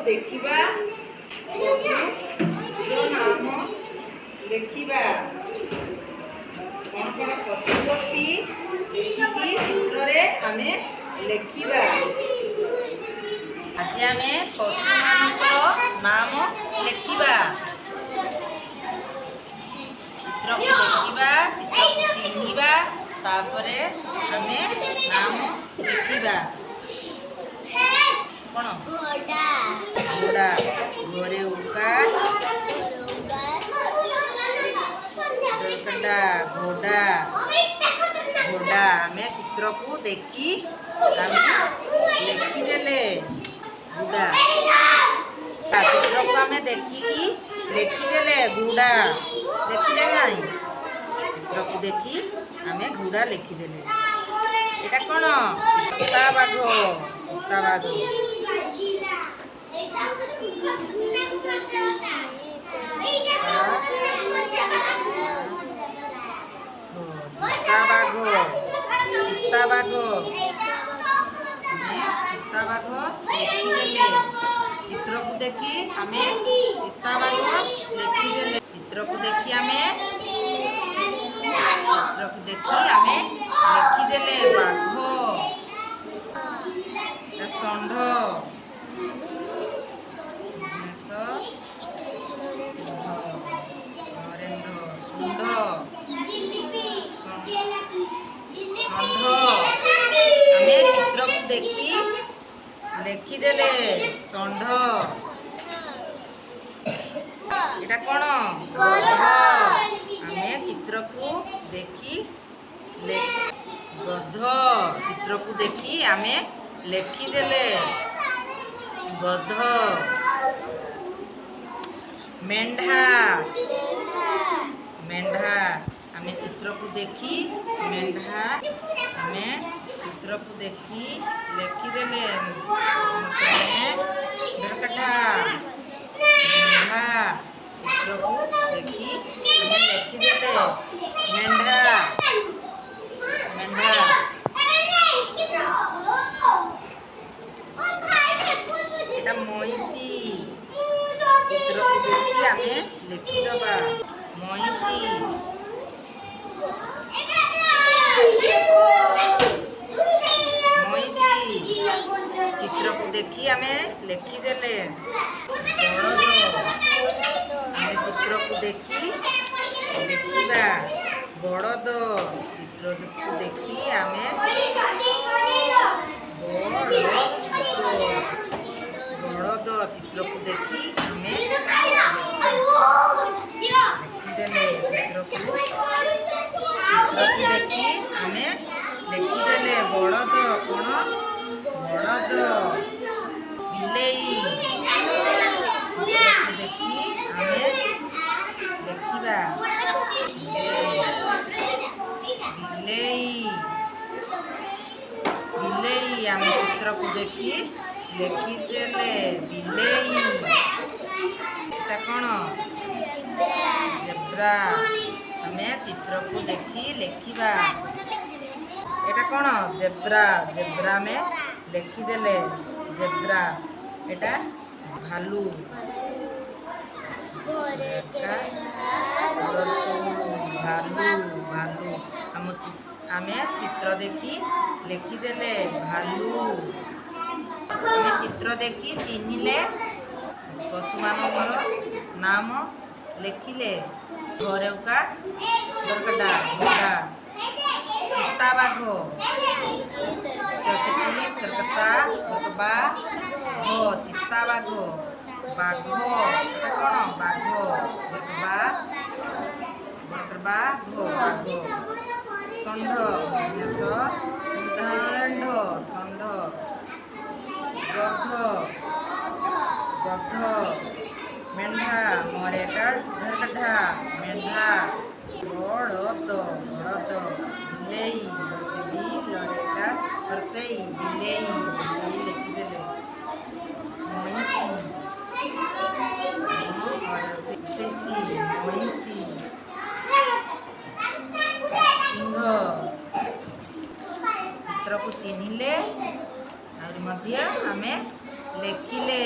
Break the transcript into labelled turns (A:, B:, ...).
A: ଦେଖିବା ପଶୁର ନାମ ଲେଖିବା। କ'ଣ କ'ଣ ପଶୁ ଅଛି ଦେଖିକି ଚିତ୍ରରେ ଆମେ ଲେଖିବା। ଆଜି ଆମେ ପଶୁମାନଙ୍କର ନାମ ଲେଖିବା। ଚିତ୍ରକୁ ଦେଖିବା, ଚିତ୍ରକୁ ଚିହ୍ନିବା, ତାପରେ ଆମେ ନାମ ଲେଖିବା। କ'ଣ? ଘୋଡ଼ା, ଘରେ ଉକା, ଘୋଡ଼ା, ଘୋଡ଼ା। ଆମେ ଚିତ୍ରକୁ ଦେଖି ଆମେ ଲେଖିଦେଲେ ଘୋଡ଼ା। ଚିତ୍ରକୁ ଆମେ ଦେଖିକି ଲେଖିଦେଲେ ଘୋଡ଼ା। ଲେଖିଲେ ନାହିଁ? ଚିତ୍ରକୁ ଦେଖି ଆମେ ଘୋଡ଼ା ଲେଖିଦେଲେ। ଏଇଟା କ'ଣ? ଚିତାବାଘ। ଚିତାବାଘ। ଚିତାବାଘ। ଚିତାବାଘ ଲେଖିଦେଲେ। ଚିତ୍ରକୁ ଦେଖି ଆମେ ଚିତାବାଘ ଲେଖିଦେଲେ। ଚିତ୍ରକୁ ଦେଖି ଆମେ ଲେଖିଦେଲେ ବାଘ। ଷଣ୍ଢ, ଷଣ୍ଢ। ଆମେ ଚିତ୍ରକୁ ଦେଖି ଲେଖିଦେଲେ ଷଣ୍ଢ। ଏଇଟା କ'ଣ? ଗଧ। ଆମେ ଚିତ୍ରକୁ ଦେଖି ଗଧ। ଚିତ୍ରକୁ ଦେଖି ଆମେ ଲେଖିଦେଲେ ଗଧ। ମେଣ୍ଢା। ମେଣ୍ଢା। ଆମେ ଚିତ୍ରକୁ ଦେଖି ମେଣ୍ଢା। ଆମେ ଚିତ୍ରକୁ ଦେଖି ଲେଖିଦେଲେ ମେଣ୍ଢା। ଚିତ୍ରକୁ ଦେଖି ଆମେ ଲେଖିଦେଲେ ମେଣ୍ଢା। ମେଣ୍ଢା। ଏଇଟା ମଇଁଷି। ଚିତ୍ରକୁ ଦେଖି ଆମେ ଲେଖିଦେବା ମଇଁଷି। ମଇଁଷି। ଚିତ୍ରକୁ ଦେଖି ଆମେ ଲେଖିଦେଲେ ବଳଦ। ଆମେ ଚିତ୍ରକୁ ଦେଖି ଲେଖିବା ବଳଦ। ଚିତ୍ରକୁ ଦେଖି ଆମେ ବଳଦ। ଚିତ୍ରକୁ ଦେଖି ଆମେ ଲେଖିଦେଲେ ଚିତ୍ରକୁ ଦେଖି ଆମେ ଲେଖିଦେଲେ ବଳଦ। କ'ଣ? ବଳଦ। ବିଲେଇ। ଚିତ୍ରକୁ ଦେଖି ଆମେ ଲେଖିବା ବିଲେଇ। ବିଲେଇ। ଆମେ ଚିତ୍ରକୁ ଦେଖି ଲେଖିଦେଲେ ବିଲେଇ। ଏଟା କ'ଣ? ଜେବ୍ରା। ଆମେ ଚିତ୍ରକୁ ଦେଖି ଲେଖିବା। ଏଟା କ'ଣ? ଜେବ୍ରା। ଜେବ୍ରା ଆମେ ଲେଖିଦେଲେ ଜେବ୍ରା। ଏଟା ଭାଲୁ। ଭାଲୁ। ଆମେ ଚିତ୍ର ଦେଖି ଲେଖିଦେଲେ ଭାଲୁ। ଆମେ ଚିତ୍ର ଦେଖି ଚିହ୍ନିଲେ ପଶୁମାନଙ୍କର ନାମ ଲେଖିଲେ ଘରେ ଉକା, ଘୋଡ଼ା, ଚିତାବାଘ, ଚିତାବାଘ, ବାଘ। ଏଟା କ'ଣ? ବାଘ। ଷଣ୍ଢ। ଷଣ୍ଢ। ଗଧ। ମେଣ୍ଢା। ମେଣ୍ଢା। ବଳଦ। ବିଲେଇ। ବିଲେଇ ଲେଖିଦେଲେ ମଇଁଷି। ସିଂହ। ଚିତ୍ରକୁ ଚିହ୍ନିଲେ ଆହୁରି ମଧ୍ୟ ଆମେ ଲେଖିଲେ